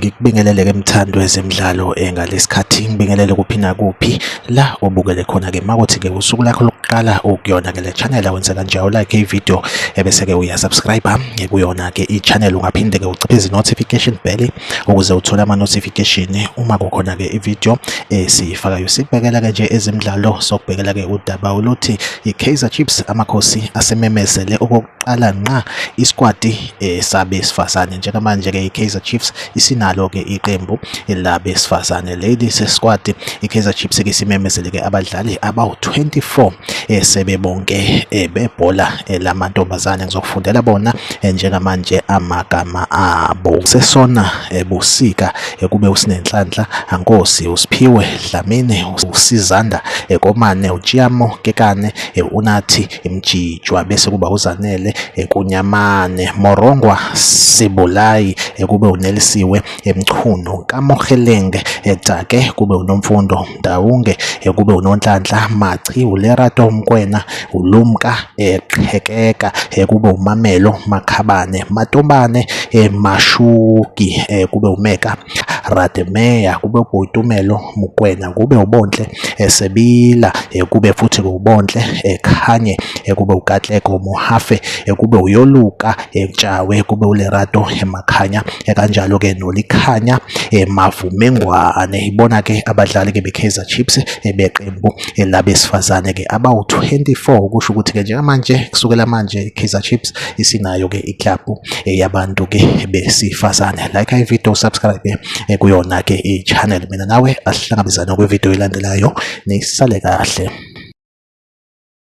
Ngikubingelele ke mthando wezemidlalo ngalesikhathi ngibingelele kuphi nakuphi la obukele khona ke makuthi ke usuku lakho lokuqala ukuyona ke le channel awenze kanjalo like ivideo ebese ke uyasubscribe kuyona ke i-channel ungaphinde ke uciphe notification bell ukuze uthole ama notification uma kukhona ke ivideo siyifakayo. Sikubekela ke nje ezemidlalo sokubhekela ke udaba oluthi iKaizer Chiefs amakhosi asememezele okokuqala nqa isquad sabesifazane njengamanje ke iKaizer Chiefs isinalo ke iqembu labesifazane ladies squad. iKaizer Chiefs ke simemezele ke abadlali abawu-24 sebebonke bebhola lamantombazane ngizokufundela bona njengamanje amagama abo. Sesona Busika kube uSinenhlanhla, Nkosi, uSiphiwe Dlamini, uSizanda Komane, uTshiamo Kekane, uNathi Mjijwa, bese kuba uZanele Kunyamane, Morongwa Sibulayi, kube uNelisiwe Mchunu, Kamogelenge Take, kube uNomfundo Ndawunge, kube uNonhlanhla Machi, uLerato Mkwena, uLumka Qhekeka, kube uMamelo Makhabane, Matombane Mashuki, kube uMeka Rademeya, kube uBoitumelo Mukwena, kube uBonhle Sebila, kube futhi uBonhle Khanye, kube uKatleko Mohafe, kube uYoluka Mtshawe, kube uLerato Makhanya, kanjalo ke noLikhanya Mavumengwane. Ibona ke abadlali ke beKaizer Chiefs beqembu labesifazane ke abawu-24 kusho ukuthi ke njengamanje kusukela manje iKaizer Chiefs isinayo ke iclub yabantu ke besifazane. Like ivideo, subscribe kuyona ke i-channel. Mina nawe asihlangabezane kwivideo elandelayo, nisale kahle.